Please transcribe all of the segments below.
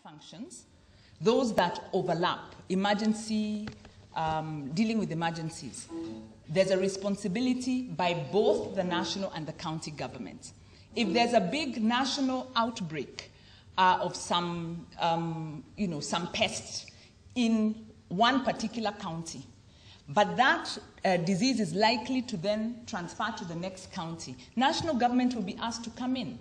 functions, those that overlap, emergency, dealing with emergencies, there's a responsibility by both the national and the county government. If there's a big national outbreak of some, some pest in one particular county, but that disease is likely to then transfer to the next county, national government will be asked to come in,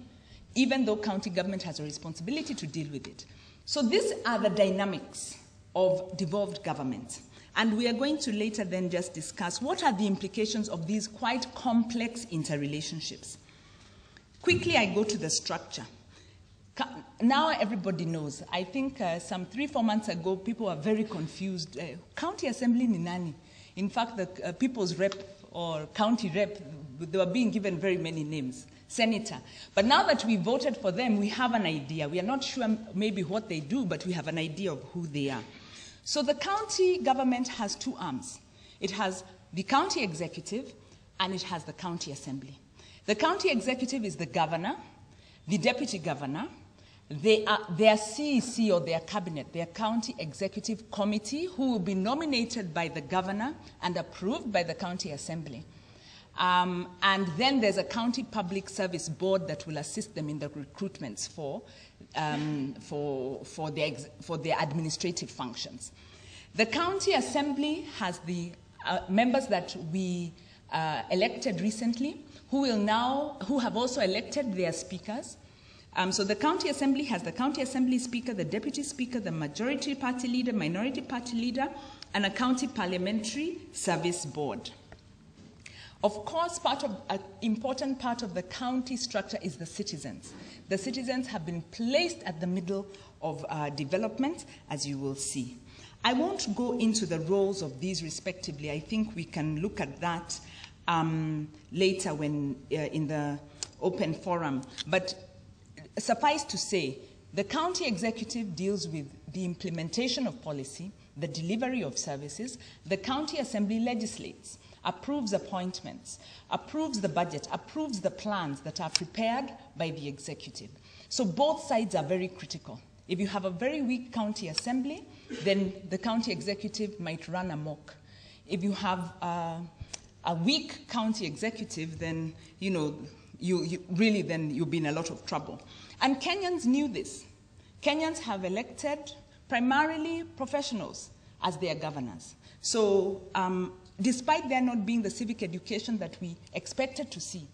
even though county government has a responsibility to deal with it. So these are the dynamics of devolved government. And we are going to later then just discuss what are the implications of these quite complex interrelationships. Quickly, I go to the structure. Now everybody knows. I think some 3-4 months ago, people were very confused. County Assembly ni nani? In fact, the people's rep or county rep, they were being given very many names. Senator. But now that we voted for them, we have an idea. We are not sure maybe what they do, but we have an idea of who they are. So the county government has two arms. It has the county executive and it has the county assembly. The county executive is the governor, the deputy governor, their CEC or their cabinet, their county executive committee, who will be nominated by the governor and approved by the county assembly. And then there's a county public service board that will assist them in the recruitments for their administrative functions. The county assembly has the members that we elected recently, who have also elected their speakers. So the county assembly has the county assembly speaker, the deputy speaker, the majority party leader, minority party leader, and a county parliamentary service board. Of course, an important part of the county structure is the citizens. The citizens have been placed at the middle of development, as you will see. I won't go into the roles of these respectively. I think we can look at that later when in the open forum. But suffice to say, the county executive deals with the implementation of policy, the delivery of services. The county assembly legislates, approves appointments, approves the budget, approves the plans that are prepared by the executive. So both sides are very critical. If you have a very weak county assembly, then the county executive might run amok. If you have a weak county executive, then you'll be in a lot of trouble. And Kenyans knew this. Kenyans have elected primarily professionals as their governors. So despite there not being the civic education that we expected to see,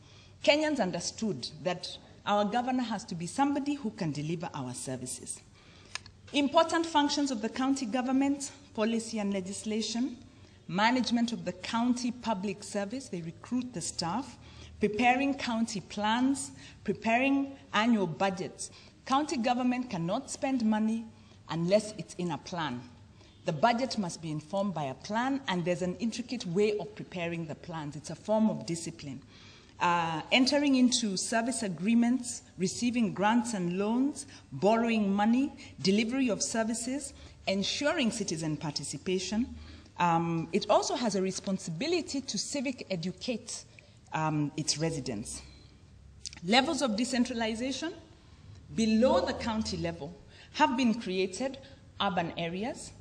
Kenyans understood that our governor has to be somebody who can deliver our services. Important functions of the county government: policy and legislation, management of the county public service, they recruit the staff, preparing county plans, preparing annual budgets. County government cannot spend money unless it's in a plan. The budget must be informed by a plan, and there's an intricate way of preparing the plans. It's a form of discipline. Entering into service agreements, receiving grants and loans, borrowing money, delivery of services, ensuring citizen participation. It also has a responsibility to civic educate its residents. Levels of decentralization below the county level have been created. Urban areas.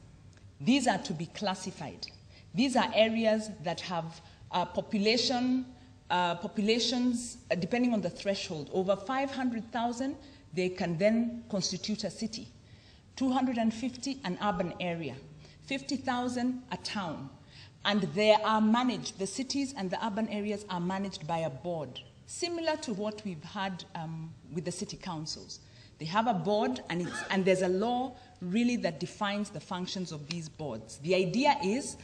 These are to be classified. These are areas that have populations, depending on the threshold, over 500,000, they can then constitute a city. 250, an urban area. 50,000, a town. And they are managed, the cities and the urban areas are managed by a board, similar to what we've had with the city councils. They have a board, and there's a law really that defines the functions of these boards. The idea is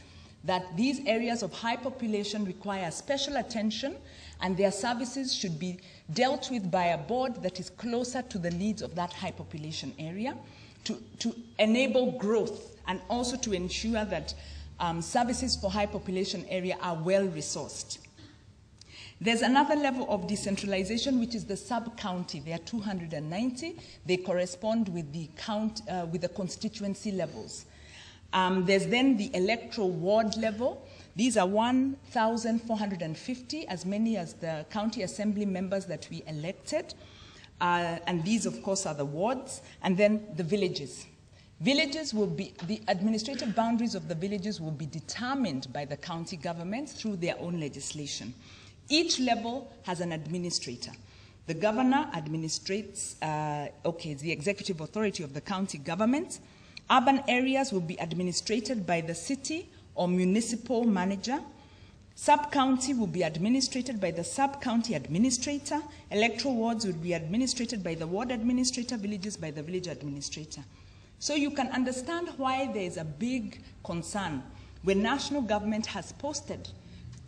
that these areas of high population require special attention, and their services should be dealt with by a board that is closer to the needs of that high population area to enable growth, and also to ensure that services for high population area are well resourced. There's another level of decentralization, which is the sub-county. There are 290. They correspond with the constituency levels. There's then the electoral ward level. These are 1,450, as many as the county assembly members that we elected. And these, of course, are the wards, and then the villages. Villages will be, the administrative boundaries of the villages will be determined by the county governments through their own legislation. Each level has an administrator. The governor administrates, it's the executive authority of the county government. Urban areas will be administrated by the city or municipal manager. Sub-county will be administrated by the sub-county administrator. Electoral wards will be administrated by the ward administrator, villages by the village administrator. So you can understand why there is a big concern when national government has posted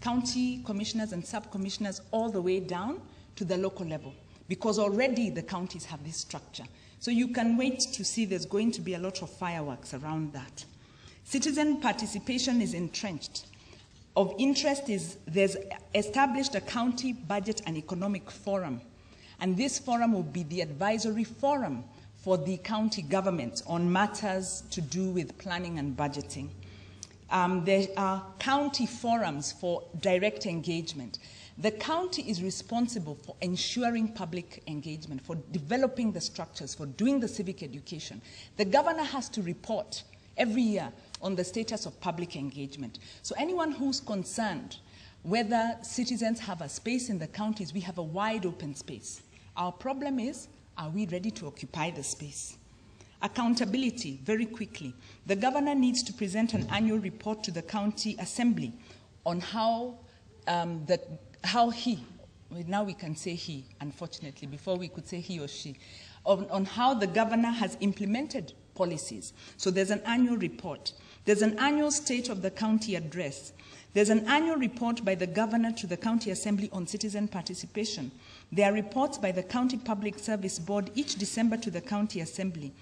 county commissioners and sub-commissioners all the way down to the local level, because already the counties have this structure. So you can wait to see there's going to be a lot of fireworks around that. Citizen participation is entrenched. Of interest is there's established a county budget and economic forum, and this forum will be the advisory forum for the county government on matters to do with planning and budgeting. There are county forums for direct engagement. The county is responsible for ensuring public engagement, for developing the structures, for doing the civic education. The governor has to report every year on the status of public engagement. So anyone who's concerned whether citizens have a space in the counties, we have a wide open space. Our problem is, are we ready to occupy the space? Accountability, very quickly. The governor needs to present an annual report to the county assembly on how now we can say he, unfortunately, before we could say he or she, on how the governor has implemented policies. So there's an annual report. There's an annual state of the county address. There's an annual report by the governor to the county assembly on citizen participation. There are reports by the County Public Service Board each December to the county assembly.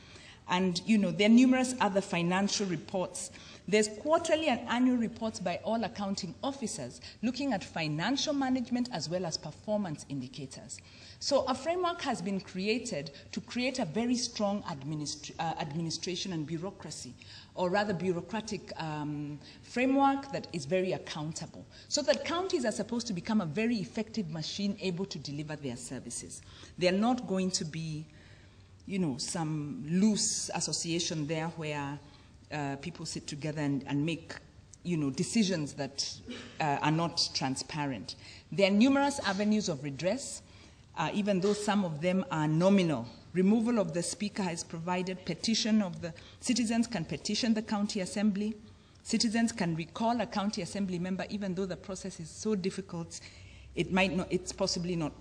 And, there are numerous other financial reports. There's quarterly and annual reports by all accounting officers looking at financial management as well as performance indicators. So a framework has been created to create a very strong administration and bureaucracy, or rather bureaucratic framework that is very accountable, so that counties are supposed to become a very effective machine able to deliver their services. They are not going to be, some loose association there where people sit together and make, decisions that are not transparent. There are numerous avenues of redress, even though some of them are nominal. Removal of the speaker is provided. Petition of the citizens can petition the county assembly. Citizens can recall a county assembly member, even though the process is so difficult. It might not. It's possibly not.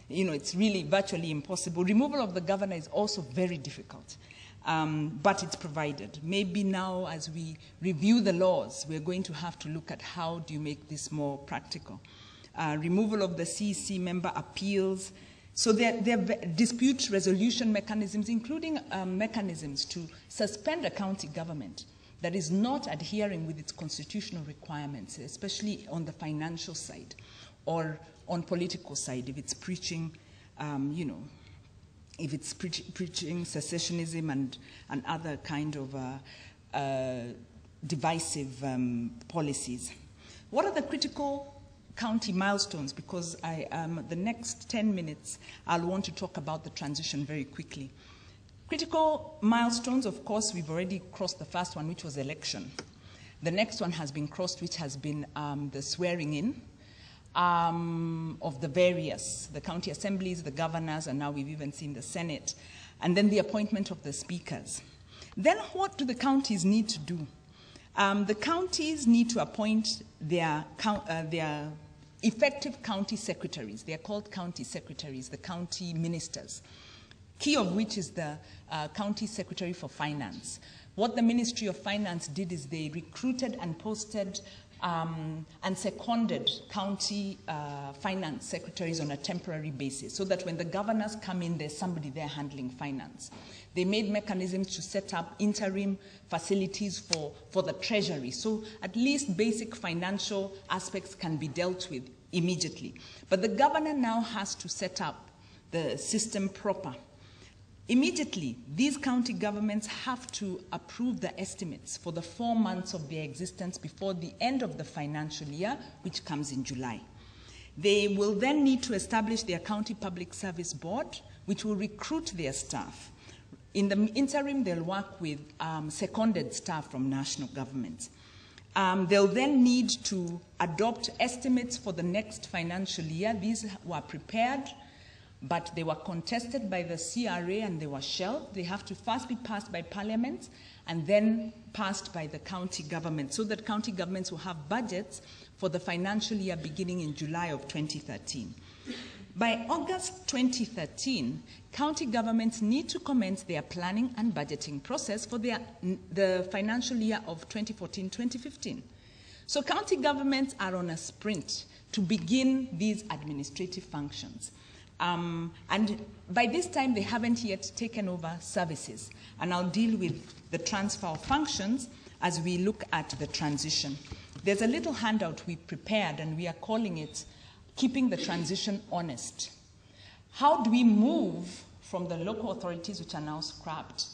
It's really virtually impossible. Removal of the governor is also very difficult, but it's provided. Maybe now, as we review the laws, we're going to have to look at how do you make this more practical. Removal of the CEC member, appeals. So there are dispute resolution mechanisms, including mechanisms to suspend a county government that is not adhering with its constitutional requirements, especially on the financial side or on political side, if it's preaching, if it's preaching secessionism and other kind of divisive policies. What are the critical county milestones? Because the next 10 minutes, I'll want to talk about the transition very quickly. Critical milestones, of course, we've already crossed the first one, which was election. The next one has been crossed, which has been the swearing in of the county assemblies, the governors, and now we've even seen the Senate, and then the appointment of the speakers. Then what do the counties need to do? The counties need to appoint their effective county secretaries. They are called county secretaries, the county ministers, key of which is the county secretary for finance. What the Ministry of Finance did is they recruited and posted and seconded county finance secretaries on a temporary basis, so that when the governors come in, there's somebody there handling finance. They made mechanisms to set up interim facilities for the treasury, so at least basic financial aspects can be dealt with immediately. But the governor now has to set up the system proper. Immediately, these county governments have to approve the estimates for the 4 months of their existence before the end of the financial year, which comes in July. They will then need to establish their county public service board, which will recruit their staff. In the interim, they'll work with seconded staff from national government. They'll then need to adopt estimates for the next financial year. These were prepared, but they were contested by the CRA and they were shelved. They have to first be passed by Parliament and then passed by the county government, so that county governments will have budgets for the financial year beginning in July of 2013. By August 2013, county governments need to commence their planning and budgeting process for the financial year of 2014-2015. So county governments are on a sprint to begin these administrative functions. And by this time, they haven't yet taken over services. And I'll deal with the transfer of functions as we look at the transition. There's a little handout we prepared, and we are calling it Keeping the Transition Honest. How do we move from the local authorities, which are now scrapped,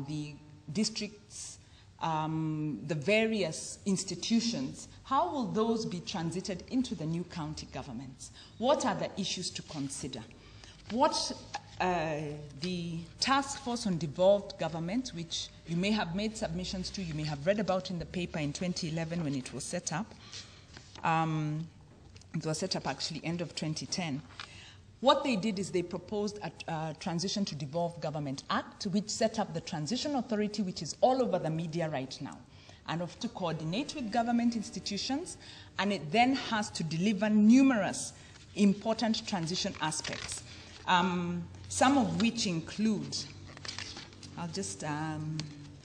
the districts, the various institutions, how will those be transited into the new county governments? What are the issues to consider? What the Task Force on Devolved Government, which you may have made submissions to, you may have read about in the paper in 2011 when it was set up. It was set up actually end of 2010. What they did is they proposed a Transition to Devolved Government Act, which set up the Transition Authority, which is all over the media right now, and to coordinate with government institutions, and it then has to deliver numerous important transition aspects, some of which include, I'll just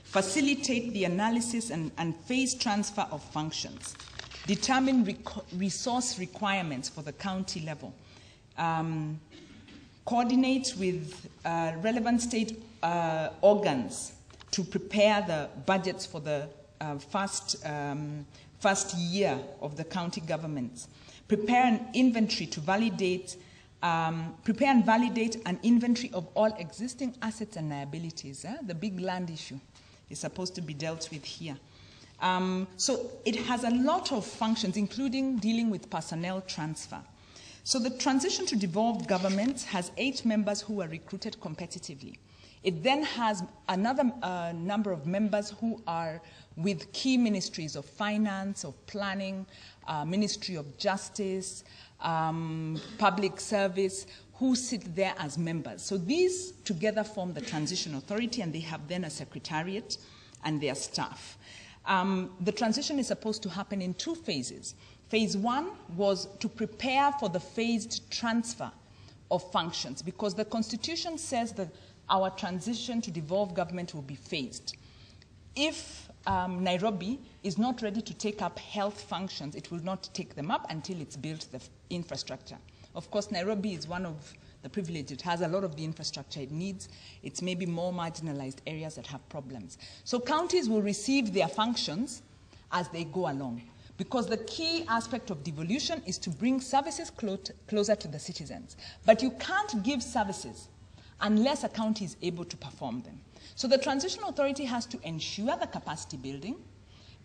facilitate the analysis and phase transfer of functions, determine resource requirements for the county level, coordinate with relevant state organs to prepare the budgets for the first year of the county governments, prepare an inventory to validate, prepare and validate an inventory of all existing assets and liabilities. The big land issue is supposed to be dealt with here. So it has a lot of functions, including dealing with personnel transfer. So the Transition to Devolved Government has 8 members who were recruited competitively. It then has another number of members who are with key ministries of finance, of planning, Ministry of Justice, public service, who sit there as members. So these together form the Transition Authority, and they have then a secretariat and their staff. The transition is supposed to happen in 2 phases. Phase 1 was to prepare for the phased transfer of functions, because the Constitution says that our transition to devolved government will be phased. If Nairobi is not ready to take up health functions, it will not take them up until it's built the infrastructure. Of course, Nairobi is one of the privileged. It has a lot of the infrastructure it needs. It's maybe more marginalized areas that have problems. So counties will receive their functions as they go along, because the key aspect of devolution is to bring services closer to the citizens. But you can't give services unless a county is able to perform them. So the Transitional Authority has to ensure the capacity building,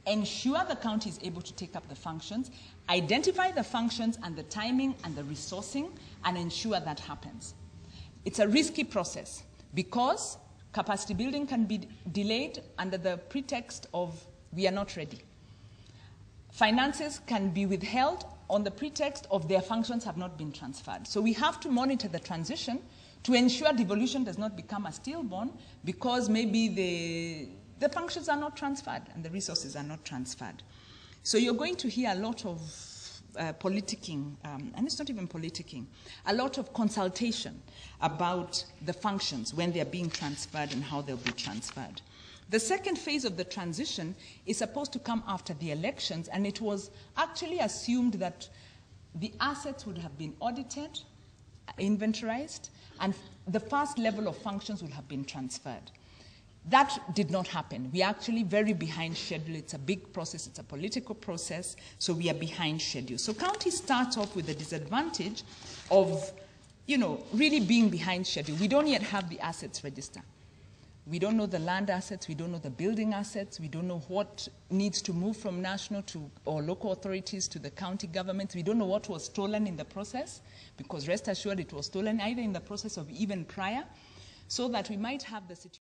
ensure the county is able to take up the functions, identify the functions and the timing and the resourcing, and ensure that happens. It's a risky process because capacity building can be delayed under the pretext of we are not ready. Finances can be withheld on the pretext of their functions have not been transferred. So we have to monitor the transition to ensure devolution does not become a stillborn because maybe the functions are not transferred and the resources are not transferred. So you're going to hear a lot of politicking, and it's not even politicking, a lot of consultation about the functions when they're being transferred and how they'll be transferred. The second phase of the transition is supposed to come after the elections, and it was actually assumed that the assets would have been audited, inventorized, and the first level of functions would have been transferred. That did not happen. We are actually very behind schedule. It's a big process. It's a political process, so we are behind schedule. So counties start off with the disadvantage of, really being behind schedule. We don't yet have the assets register. We don't know the land assets, we don't know the building assets, we don't know what needs to move from national to or local authorities to the county government. We don't know what was stolen in the process, because rest assured it was stolen either in the process or even prior, so that we might have the situation